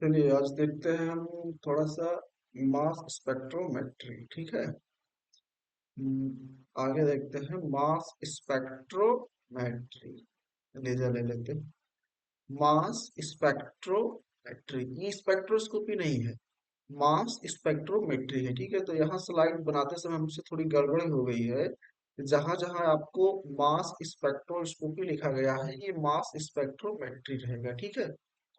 चलिए आज देखते हैं हम थोड़ा सा मास स्पेक्ट्रोमेट्री। ठीक है। आगे देखते हैं मास स्पेक्ट्रोमेट्री। लेजर ले लेते हैं। मास स्पेक्ट्रोमेट्री, ये स्पेक्ट्रोस्कोपी नहीं है, मास स्पेक्ट्रोमेट्री है। ठीक है, तो यहाँ स्लाइड बनाते समय हमसे थोड़ी गड़बड़ी हो गई है। जहां जहां आपको मास स्पेक्ट्रोस्कोपी लिखा गया है, ये मास स्पेक्ट्रोमेट्री रहेगा। ठीक है,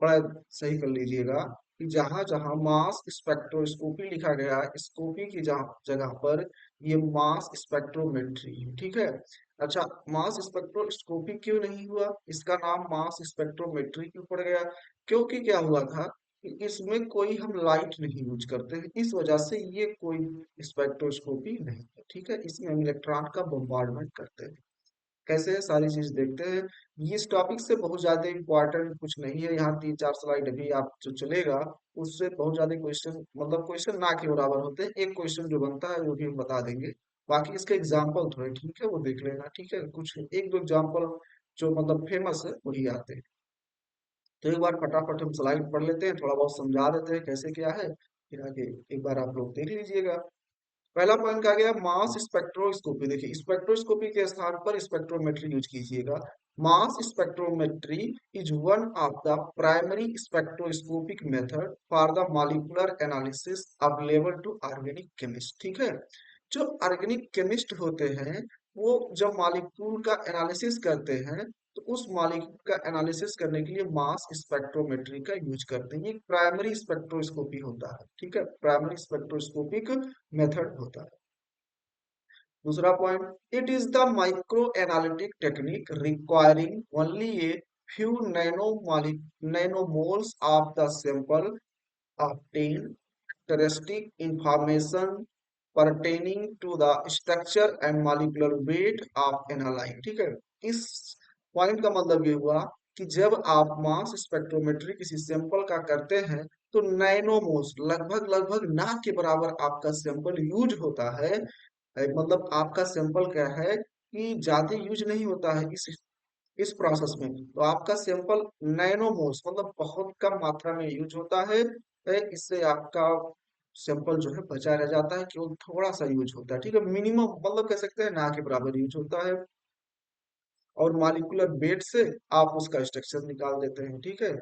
थोड़ा सही कर लीजिएगा कि जहां जहां मास स्पेक्ट्रोस्कोपी लिखा गया है, स्कोपी की जगह जगह पर ये मास स्पेक्ट्रोमेट्री है। ठीक है। अच्छा, मास स्पेक्ट्रोस्कोपी क्यों नहीं हुआ, इसका नाम मास स्पेक्ट्रोमेट्री क्यों पड़ गया? क्योंकि क्या हुआ था कि इसमें कोई हम लाइट नहीं यूज करते हैं, इस वजह से ये कोई स्पेक्ट्रोस्कोपी नहीं है। ठीक है, इसमें हम इलेक्ट्रॉन का बम्बार्डमेंट करते हैं। कैसे है सारी चीज देखते हैं। ये इस टॉपिक से बहुत ज्यादा इंपॉर्टेंट कुछ नहीं है, यहाँ 3-4 स्लाइड अभी आप जो चलेगा उससे बहुत ज्यादा क्वेश्चन, मतलब क्वेश्चन ना के बराबर होते हैं। एक क्वेश्चन जो बनता है वो भी हम बता देंगे। बाकी इसके एग्जाम्पल थोड़े ठीक है वो देख लेना। ठीक है, कुछ एक दो एग्जाम्पल जो मतलब फेमस है वही आते हैं। तो एक बार फटाफट हम स्लाइड पढ़ लेते हैं, थोड़ा बहुत समझा देते हैं कैसे क्या है, फिर आगे एक बार आप लोग देख लीजिएगा। पहला पॉइंट क्या गया, मास स्पेक्ट्रोस्कोपी। देखिए, स्पेक्ट्रोस्कोपी के स्थान पर स्पेक्ट्रोमेट्री यूज कीजिएगा। Mass spectrometry is one of the primary spectroscopic method for the molecular analysis available to organic chemist. ठीक है, जो ऑर्गेनिक केमिस्ट होते हैं वो जब मॉलिक्यूल का एनालिसिस करते हैं तो उस मॉलिक्यूल का एनालिसिस करने के लिए मास स्पेक्ट्रोमेट्री का यूज करते हैं। ये प्राइमरी स्पेक्ट्रोस्कोपी होता है। ठीक है, प्राइमरी स्पेक्ट्रोस्कोपिक मेथड होता है। दूसरा point, it is the micro analytic technique requiring only a few नैनोमोल्स of the sample obtain characteristic information pertaining to the structure and molecular weight of analyte। ठीक है, इस पॉइंट का मतलब ये हुआ कि जब आप मास स्पेक्ट्रोमेट्री किसी सैंपल का करते हैं तो नैनोमोल्स, लगभग लगभग ना के बराबर आपका सैंपल यूज होता है। मतलब आपका सैंपल क्या है कि ज्यादा यूज नहीं होता है इस प्रोसेस में, तो आपका सैंपल नैनोमोल्स मतलब बहुत कम मात्रा में यूज होता है। इससे आपका सैंपल जो है बचा रह जाता है, केवल थोड़ा सा यूज होता है। ठीक है, मिनिमम मतलब कह सकते हैं ना के बराबर यूज होता है। और मॉलिक्यूलर वेट से आप उसका स्ट्रक्चर निकाल देते हैं। ठीक है,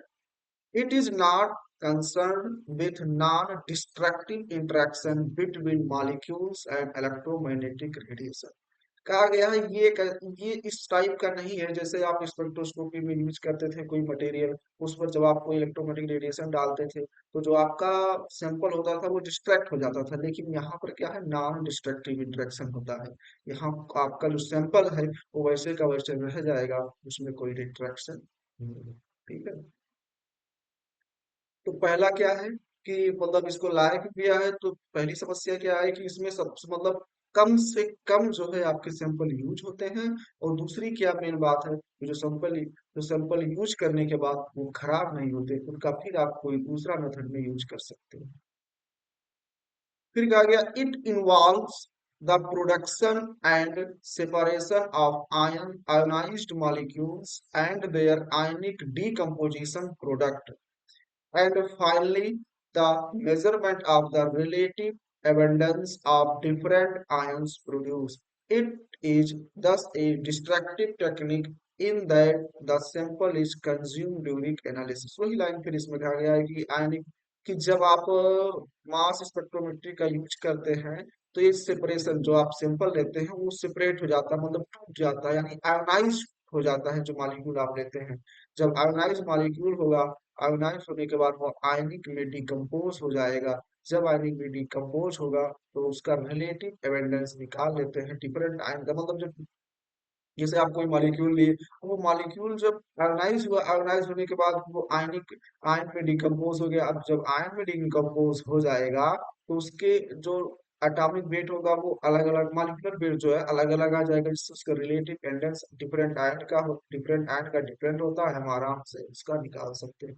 it is not concerned with non-destructive interaction between molecules and electromagnetic radiation। कहा गया है ये इस टाइप का नहीं है जैसे आप स्पेक्ट्रोस्कोपी में यूज करते थे कोई मटेरियल, उस पर जब आप कोई इलेक्ट्रोमैग्नेटिक रेडिएशन डालते थे तो जो आपका सैंपल होता था वो डिस्ट्रैक्ट हो जाता था। लेकिन यहाँ पर क्या है, नॉन डिस्ट्रक्टिव इंटरेक्शन होता है। यहाँ आपका जो सैंपल है वो वैसे का वैसे रह जाएगा, उसमें कोई डिस्ट्रैक्शन नहीं है। ठीक है, तो पहला क्या है कि मतलब इसको लायक किया है, तो पहली समस्या क्या है कि इसमें सबसे मतलब कम से कम जो है आपके सैंपल यूज होते हैं। और दूसरी क्या मेन बात है, कि जो सैंपल यूज करने के बाद वो खराब नहीं होते, उनका फिर आप कोई दूसरा मेथड में यूज कर सकते हैं। फिर कहा गया, it involves the production and separation of ionized molecules and their ionic decomposition product and finally the measurement of the relative abundance of different ions produced. It is thus a destructive technique in that the sample is consumed during analysis। वही line फिर इसमें कहा गया है कि आयनिक, कि जब आप मास स्पेक्ट्रोमेट्री का यूज करते हैं तो ये सेपरेशन जो आप सैंपल लेते हैं वो सेपरेट हो जाता है, मतलब टूट जाता है, यानी आयोनाइज हो जाता है जो मॉलिक्यूल आप लेते हैं। जब आयोनाइज मॉलिक्यूल होगा, आयोनाइज होने के बाद वो आयनिक में डिकम्पोज हो जाएगा। जब आयनिक में डिकम्पोज होगा तो उसका रिलेटिव एबिंडेंस निकाल लेते हैं डिफरेंट आयन का। मतलब जब जैसे आप कोई मॉलिक्यूल लिए, वो मॉलिक्यूल जब आयोनाइज हुआ, आयोनाइज होने के बाद वो आयनिक आयन में डिकम्पोज हो गया। अब जब आयन में डिकम्पोज हो जाएगा तो उसके जो एटॉमिक वेट होगा वो अलग अलग, मॉलिक्यूलर वेट जो है अलग अलग आ जाएगा, जिससे उसका रिलेटिव एबिंडेंस डिफरेंट आयन का डिफरेंट होता है, हम आराम से उसका निकाल सकते हैं।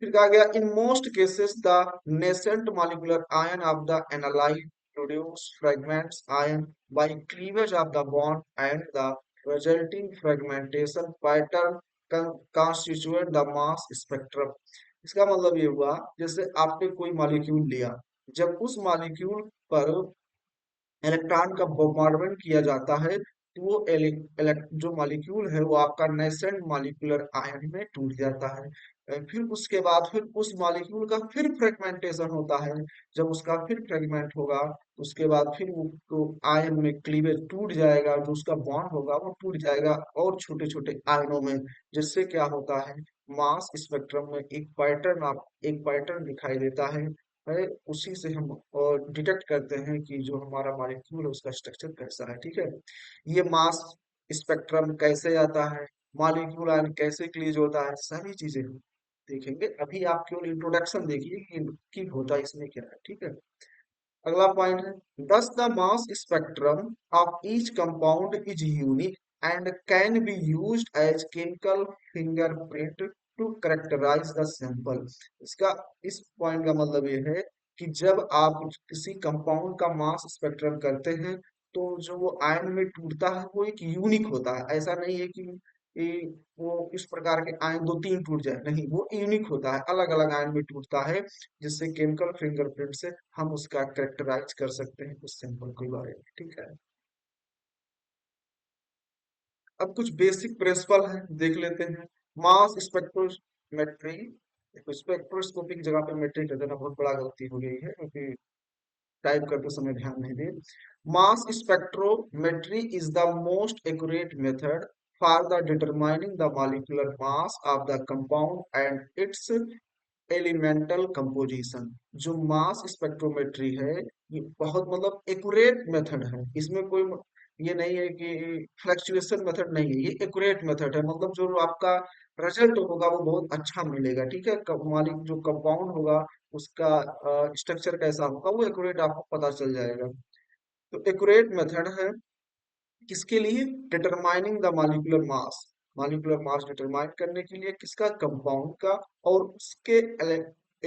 फिर कहा गया, in most cases the nascent molecular ion of the analyte produce fragments ion bye cleavage of the bond and the resulting fragmentation pattern constitute the mass spectrum। इसका मतलब ये हुआ, जैसे आपने कोई मॉलिक्यूल लिया, जब उस मॉलिक्यूल पर इलेक्ट्रॉन का बोmbardment किया जाता है तो वो जो मॉलिक्यूल है वो आपका नेसेंट मॉलिक्यूलर आयन में टूट जाता है। फिर उसके बाद फिर उस मॉलिक्यूल का फिर फ्रेगमेंटेशन होता है। जब उसका फिर फ्रेगमेंट होगा तो उसके बाद फिर वो तो आयन में क्लीवेज टूट जाएगा, जो उसका बॉन्ड होगा वो टूट जाएगा और छोटे छोटे आयनों में। जिससे क्या होता है, मास स्पेक्ट्रम में एक पैटर्न दिखाई देता है। उसी से हम और डिटेक्ट करते हैं कि जो हमारा मॉलिक्यूल है उसका स्ट्रक्चर कैसा है। ठीक है, ये मास स्पेक्ट्रम कैसे आता है, मॉलिक्यूल आयन कैसे क्लीज होता है, सारी चीजें हम देखेंगे। अभी आप केवल इंट्रोडक्शन देखिए कि होता इसमें क्या है। ठीक है, अगला पॉइंट है, thus the mass spectrum of each compound is unique and can be used as chemical fingerprint to characterize the sample. इसका इस पॉइंट का मतलब ये है कि जब आप किसी कंपाउंड का मास स्पेक्ट्रम करते हैं तो जो वो आयन में टूटता है वो एक यूनिक होता है। ऐसा नहीं है कि ये- वो इस प्रकार के आयन दो तीन टूट जाए, नहीं, वो यूनिक होता है, अलग अलग आयन में टूटता है। जिससे केमिकल फिंगरप्रिंट से हम उसका कैरेक्टराइज कर सकते हैं उस सैंपल के बारे में। ठीक है, अब कुछ बेसिक प्रिंसिपल है देख लेते हैं। मास स्पेक्ट्रोमेट्री, स्पेक्ट्रोस्कोपी की जगह पे मेट्री कर देना बहुत बड़ा गलती हो गई है, क्योंकि टाइप करते समय ध्यान नहीं दे। Mass spectrometry is the most accurate method for the determining the molecular mass of the compound and its elemental composition. जो मास स्पेक्ट्रोमेट्री है ये बहुत मतलब एक्यूरेट मेथड है। इसमें कोई ये नहीं है कि फ्लक्चुएशन मेथड नहीं है, ये एक्यूरेट मेथड है। मतलब जो आपका रिजल्ट होगा वो बहुत अच्छा मिलेगा। ठीक है, मालिक जो कंपाउंड होगा उसका स्ट्रक्चर कैसा होगा वो एक्यूरेट आपको पता चल जाएगा। तो एक्यूरेट मेथड है किसके लिए, determining the molecular mass, molecular mass determine करने के लिए किसका, कंपाउंड का, और उसके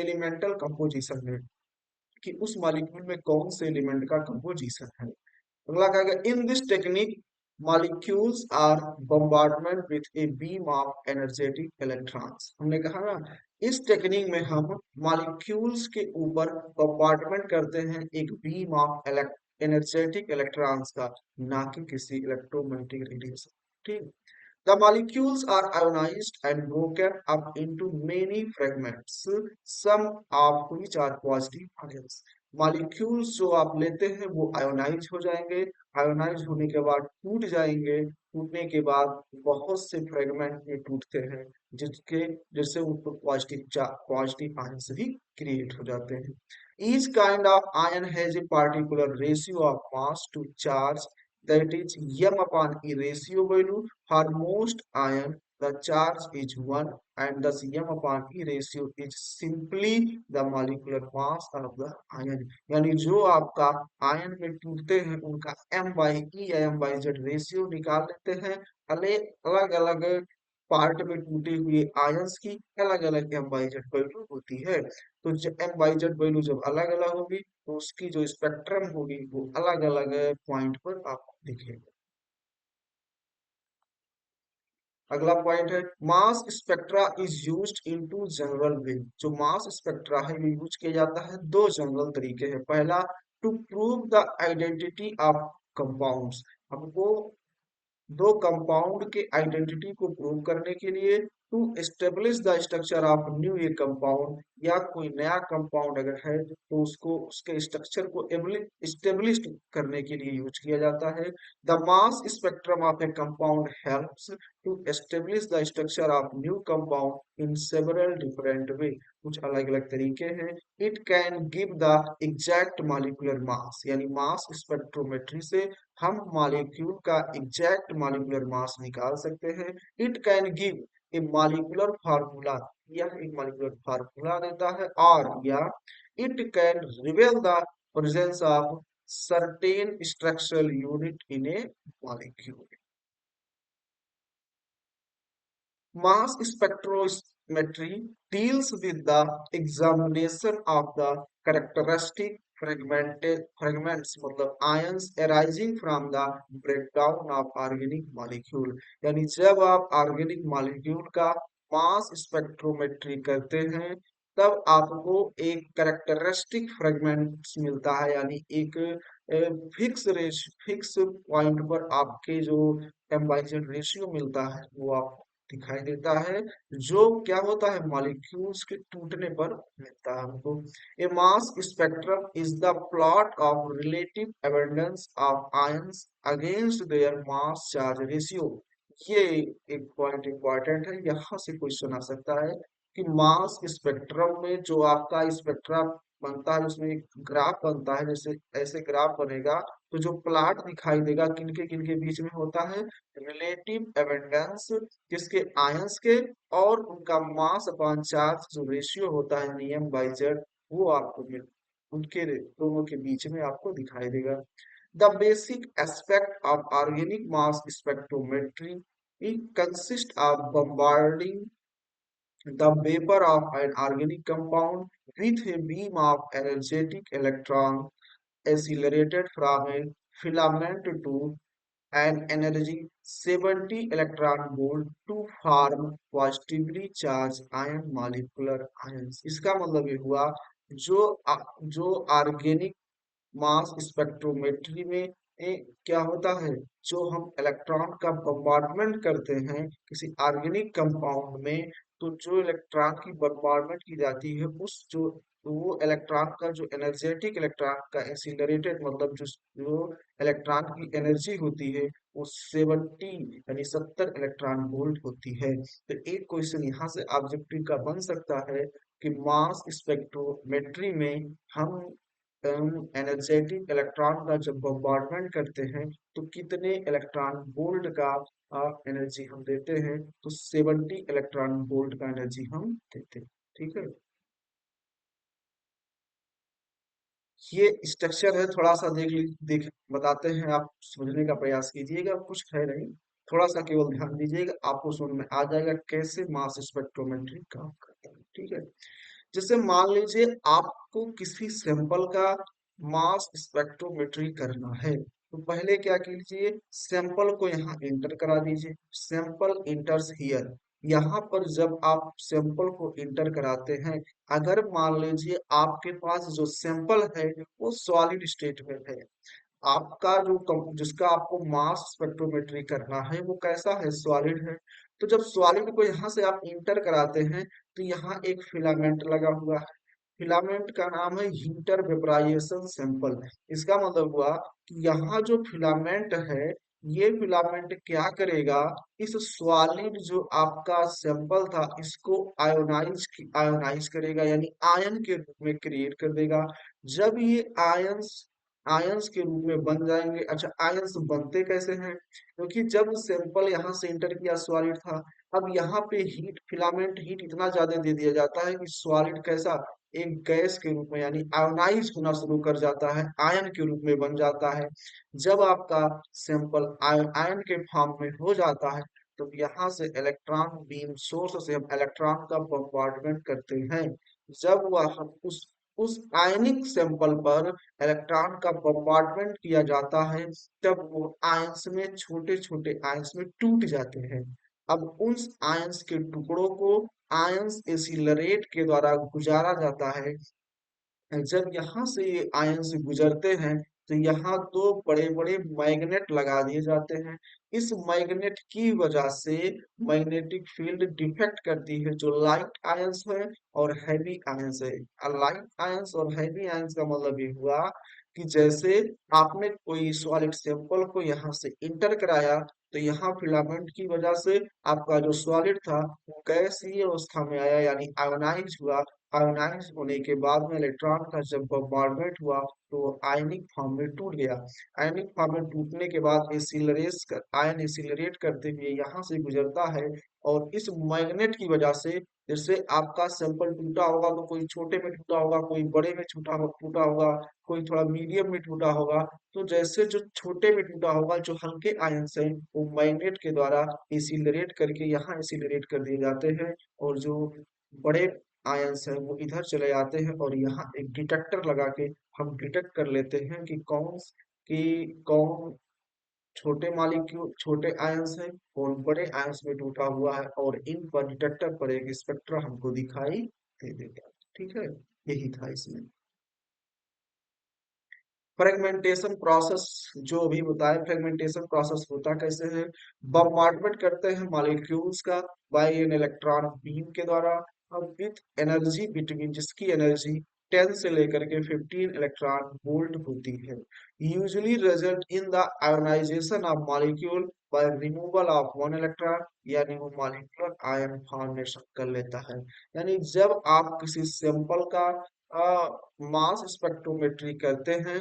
एलिमेंटल कंपोजिशन में कि उस मॉलिक्यूल में कौन से एलिमेंट का कंपोजिशन है। अगला कहेगा, in this technique molecules are bombardment with a beam of energetic electrons. हमने कहा ना, इस टेक्निक में हम मॉलिक्यूल्स के ऊपर bombardment करते हैं एक बीम ऑफ एनर्जेटिक इलेक्ट्रॉन्स का, ना कि किसी इलेक्ट्रोमैग्नेटिक रेडिएशन। ठीक, the molecules are ionized and broken up into many fragments, some of which are positive ions। Molecules जो आप लेते हैं वो आयोनाइज हो जाएंगे, आयोनाइज होने के बाद टूट जाएंगे, टूटने के बाद बहुत से फ्रेगमेंट में टूटते हैं, जिसके जिससे उनको पॉजिटिव आयंस भी क्रिएट हो जाते हैं। Each kind of ion has a particular ratio of mass to charge, that is m upon e ratio value. For most ion the charge is 1 and thus m upon e ratio is simply the molecular mass of the ion। यानी जो आपका ion में टूटते हैं उनका m by E या m by Z ratio निकाल लेते हैं। अलग अलग पार्ट में टूटे हुए आयंस की अलग अलग एम बाई जेड वैल्यू होती है। तो एम बाई जेड वैल्यू जब अलग अलग होगी तो उसकी जो स्पेक्ट्रम होगी वो अलग अलग पॉइंट पर आपको दिखेगा। अगला पॉइंट है, mass spectra is used in two general way. जो मास स्पेक्ट्रा है ये यूज किया जाता है दो जनरल तरीके हैं। पहला, to prove the identity of compounds, हमको दो कंपाउंड के आइडेंटिटी को प्रूव करने के लिए, to establish the structure of new a compound, या कोई नया कंपाउंड अगर है तो उसको उसके स्ट्रक्चर को एस्टेब्लिश करने के लिए यूज किया जाता है। The mass spectrum of a compound helps to establish the structure of new compound in several different way. कुछ अलग अलग तरीके हैं। It can give the exact molecular mass, यानी मास स्पेक्ट्रोमेट्री से हम मॉलिक्यूल का एग्जैक्ट मॉलिक्यूलर मास निकाल सकते हैं। It can give a molecular formula, यह एक मॉलिक्यूलर फार्मूला देता है, और या it can reveal the presence of certain structural unit in a molecule। Mass spectrometry deals with the examination of the characteristic fragments मतलब ions arising from the breakdown of organic molecule। यानी जब आप organic molecule का mass spectrometry करते हैं तब आपको एक कैरेक्टरिस्टिक फ्रेगमेंट्स मिलता है, यानी एक फिक्स पॉइंट पर आपके जो एम बाई जेड रेशियो मिलता है वो आपको दिखाई देता है, जो क्या होता है मॉलिक्यूल्स के टूटने पर मिलता है हमको। A mass spectrum is the plot of relative abundance of ions against their mass charge ratio। ये एक पॉइंट इंपॉर्टेंट है, यहाँ से क्वेश्चन आ सकता है कि मास स्पेक्ट्रम में जो आपका स्पेक्ट्रा बनता है उसमें एक ग्राफ बनता है, जैसे ऐसे ग्राफ बनेगा तो जो प्लॉट दिखाई देगा किनके बीच में होता है रिलेटिव एबंडेंस, किसके आयंस के, और उनका मास अपॉन चार्ज जो रेशियो होता है नियम बाई जेड, वो आपको मिल उनके दोनों के बीच में आपको दिखाई देगा। The basic aspect of organic mass spectrometry it consists of bombarding the vapor of an organic compound with a beam of energetic electron accelerated from a filament to an energy 70 electron volt to form positively charged ion molecular ions। इसका मतलब ये हुआ जो जो organic mass spectrometry में क्या होता है, जो हम इलेक्ट्रॉन का बम्बार्डमेंट करते हैं किसी ऑर्गेनिक कंपाउंड में, तो जो इलेक्ट्रॉन की बम्बार्डमेंट की जाती है उस जो वो इलेक्ट्रॉन का जो एनर्जेटिक इलेक्ट्रॉन का एक्सीलरेटेड मतलब जो इलेक्ट्रॉन की एनर्जी होती है वो 70 यानी 70 इलेक्ट्रॉन वोल्ट होती है। तो एक क्वेश्चन यहाँ से ऑब्जेक्टिव का बन सकता है कि मास स्पेक्ट्रोमेट्री में हम एनर्जेटिक इलेक्ट्रॉन का जब बम्बार्डमेंट करते हैं तो कितने इलेक्ट्रॉन वोल्ट का एनर्जी हम देते हैं, तो 70 इलेक्ट्रॉन वोल्ट का एनर्जी हम देते हैं। ठीक है, ये स्ट्रक्चर है, थोड़ा सा देख बताते हैं, आप समझने का प्रयास कीजिएगा, कुछ है नहीं, थोड़ा सा केवल ध्यान दीजिएगा, आपको समझ में आ जाएगा कैसे मास स्पेक्ट्रोमेट्री काम करता है। ठीक है, जैसे मान लीजिए आपको किसी सैंपल का मास स्पेक्ट्रोमेट्री करना है, तो पहले क्या कीजिए, सैंपल को यहाँ इंटर करा दीजिए, सैंपल इंटर्स हियर। यहाँ पर जब आप सैंपल को इंटर कराते हैं, अगर मान लीजिए आपके पास जो सैंपल है वो सॉलिड स्टेट में है, आपका जो जिसका आपको मास स्पेक्ट्रोमेट्री करना है वो कैसा है, सॉलिड है, तो जब सॉलिड को यहाँ से आप इंटर कराते हैं तो यहाँ एक फिलामेंट लगा हुआ है, फिलामेंट का नाम है हीटर वेपराइजेशन सैंपल। इसका मतलब हुआ कि यहाँ जो फिलामेंट है, ये फिलामेंट क्या करेगा, इस सॉलिड जो आपका सैंपल था इसको आयोनाइज करेगा, यानी आयन के रूप में क्रिएट कर देगा। जब ये आयंस आयंस के रूप में बन जाएंगे, अच्छा आयंस बनते कैसे हैं, क्योंकि जब सैंपल यहाँ से इंटर किया सॉलिड था, अब यहाँ पे हीट फिलामेंट हीट इतना ज्यादा दे दिया जाता है कि सॉलिड कैसा एक गैस के रूप में यानी आयोनाइज होना शुरू कर जाता है, आयन के रूप में बन जाता है। जब आपका सैंपल आयन के फॉर्म में हो जाता है तो यहाँ से इलेक्ट्रॉन बीम सोर्स से हम इलेक्ट्रॉन का बम्बार्डमेंट करते हैं। जब वह हम उस आयनिक सैंपल पर इलेक्ट्रॉन का बम्बार्डमेंट किया जाता है, तब वो आयंस में छोटे छोटे आयंस में टूट जाते हैं। अब उन आयंस के टुकड़ों को आयंस एसिलरेट के द्वारा गुजारा जाता है। जब यहाँ से ये आयन से गुजरते हैं तो यहाँ दो बड़े बड़े मैग्नेट लगा दिए जाते हैं। इस मैग्नेट की वजह से मैग्नेटिक फील्ड डिफेक्ट करती है, जो लाइट आयंस है और हैवी आयंस है। लाइट आयंस और हैवी आयंस का मतलब ये हुआ कि जैसे आपने कोई सॉलिड सैंपल को यहाँ से इंटर कराया तो यहाँ फिलामेंट की वजह से आपका जो सॉलिड था वो गैसीय अवस्था में आया, यानी आयोनाइज हुआ। आयोनाइज होने के बाद में इलेक्ट्रॉन का जब बम्बार्डमेंट हुआ तो वो आयनिक फॉर्म में टूट गया। आयनिक फॉर्म में टूटने के बाद आयन एसिलरेट करते हुए यहाँ से गुजरता है, और इस मैग्नेट की वजह से जैसे आपका सैंपल टूटा होगा तो कोई छोटे में टूटा होगा, कोई बड़े में टूटा होगा, कोई थोड़ा मीडियम में टूटा होगा। तो जैसे जो छोटे में टूटा होगा, जो हल्के आयंस हैं वो मैग्नेट के द्वारा एसिलरेट करके यहाँ एसिलरेट कर दिए जाते हैं, और जो बड़े आयंस है वो इधर चले जाते हैं, और यहाँ एक डिटेक्टर लगा के हम डिटेक्ट कर लेते हैं कि कौन छोटे मॉलिक्यूल छोटे आयंस हैं और बड़े आयंस में टूटा हुआ है, और इन पर डिटेक्टर पर एक स्पेक्ट्रा हमको दिखाई दे देगा। ठीक है, यही था इसमें। फ्रेगमेंटेशन प्रोसेस जो भी बताए, फ्रेगमेंटेशन प्रोसेस होता कैसे है। बम्बार्डमेंट करते हैं मॉलिक्यूल्स का बाय एन इलेक्ट्रॉन बीम के द्वारा, अब विथ एनर्जी बिटवीन, जिसकी एनर्जी 10 से लेकर के 15 इलेक्ट्रॉन वोल्ट होती है, usually result in the ionization of molecule by removal of one electron, यानी वो मॉलिक्यूलर आयन फॉर्मेशन कर लेता है। यानी जब आप किसी सैंपल का मास स्पेक्ट्रोमेट्री करते हैं,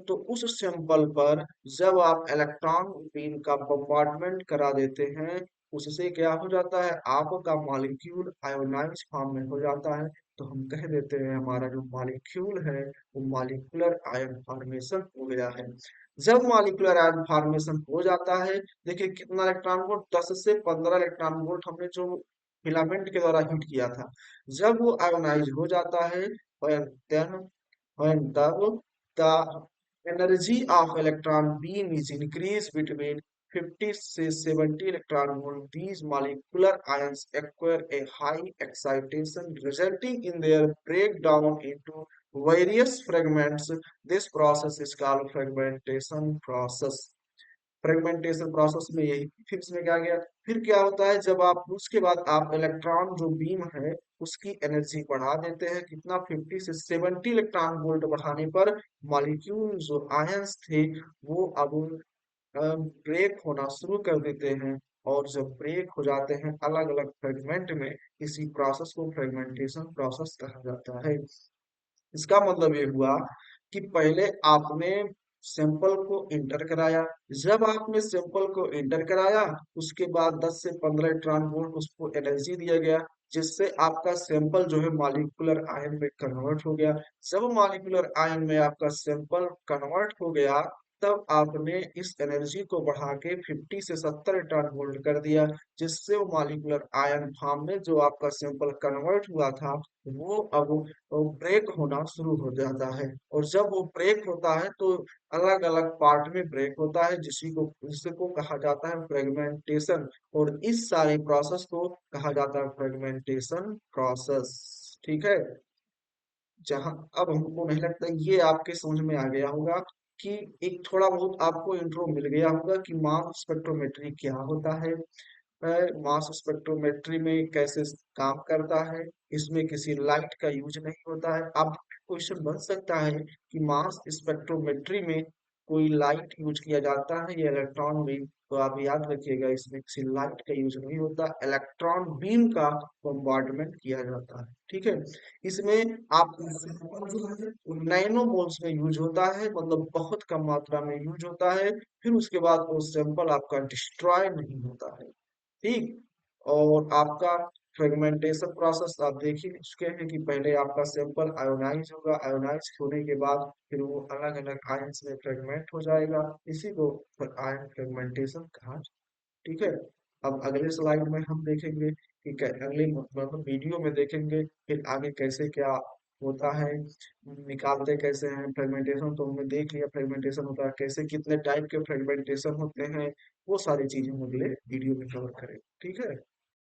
तो उस सैंपल पर जब आप इलेक्ट्रॉन बीम का बम्बार्डमेंट करा देते हैं, उससे क्या हो जाता है, आपका मॉलिक्यूल आयोनाइज फॉर्म में हो जाता है। तो हम कह देते हैं हमारा जो मॉलिक्यूल है वो मॉलिक्यूलर आयन फॉर्मेशन हो गया है। जब मॉलिक्यूलर आयन फॉर्मेशन हो जाता है, देखिए कितना इलेक्ट्रॉन वोल्ट, 10 से 15 इलेक्ट्रॉन वोल्ट हमने जो फिलामेंट के द्वारा हीट किया था, जब वो आयोनाइज हो जाता है, then when the energy of electron beam is increased between 50 से 70 electron volt, these molecular ions acquire a high excitation resulting in their breakdown into various fragments. This process is called fragmentation process. Fragmentation process में यही, फिर इसमें क्या गया, फिर क्या होता है, जब आप उसके बाद आप इलेक्ट्रॉन जो बीम है उसकी एनर्जी बढ़ा देते हैं, कितना, 50 से 70 इलेक्ट्रॉन वोल्ट बढ़ाने पर मॉलिक्यूल जो आयंस थे वो अब ब्रेक होना शुरू कर देते हैं, और जब ब्रेक हो जाते हैं अलग अलग फ्रेगमेंट में, इसी प्रोसेस को फ्रेगमेंटेशन प्रोसेस कहा जाता है। इसका मतलब ये हुआ कि पहले आपने सैंपल को इंटर कराया, जब आपने सैंपल को इंटर कराया उसके बाद 10 से 15 इलेक्ट्रॉन वोल्ट उसको एनर्जी दिया गया, जिससे आपका सैंपल जो है मॉलिक्यूलर आयन में कन्वर्ट हो गया। जब मॉलिक्यूलर आयन में आपका सैंपल कन्वर्ट हो गया, तब आपने इस एनर्जी को बढ़ा के 50 से 70 इलेक्ट्रॉन वोल्ट कर दिया, जिससे वो मॉलिक्यूलर आयन फॉर्म में जो आपका सैंपल कन्वर्ट हुआ था वो अब ब्रेक होना शुरू हो जाता है। और जब वो ब्रेक होता है तो अलग अलग पार्ट में ब्रेक होता है, जिसको कहा जाता है फ्रेगमेंटेशन, और इस सारे प्रोसेस को कहा जाता है फ्रेगमेंटेशन प्रोसेस। ठीक है, जहां अब हमको नहीं लगता ये आपके समझ में आ गया होगा कि एक थोड़ा बहुत आपको इंट्रो मिल गया होगा कि मास स्पेक्ट्रोमेट्री क्या होता है, मास स्पेक्ट्रोमेट्री में कैसे काम करता है, इसमें किसी लाइट का यूज नहीं होता है। अब क्वेश्चन बन सकता है कि मास स्पेक्ट्रोमेट्री में कोई लाइट यूज किया जाता है या इलेक्ट्रॉन बीम, तो आप याद रखिएगा इसमें किसी लाइट का यूज नहीं होता, इलेक्ट्रॉन बीम का बम्बार्डमेंट किया जाता है। ठीक है, इसमें आप नैनो मोल्स में यूज होता है, मतलब बहुत कम मात्रा में यूज होता है, फिर उसके बाद वो सैंपल आपका डिस्ट्रॉय नहीं होता है। ठीक, और आपका फ्रेगमेंटेशन प्रोसेस आप देख ही चुके हैं कि पहले आपका सैंपल आयोनाइज होगा, आयोनाइज होने के बाद फिर वो अलग अलग आयंस में फ्रेगमेंट हो जाएगा, इसी को आयन फ्रेगमेंटेशन कहा। ठीक है, अब अगले स्लाइड में हम देखेंगे कि अगले मतलब वीडियो में देखेंगे फिर आगे कैसे क्या होता है, निकालते कैसे हैं फ्रेगमेंटेशन, तो हमने देख लिया फ्रेगमेंटेशन होता है कैसे, कितने टाइप के फ्रेगमेंटेशन होते हैं, वो सारी चीजें हम अगले वीडियो में कवर करें। ठीक है।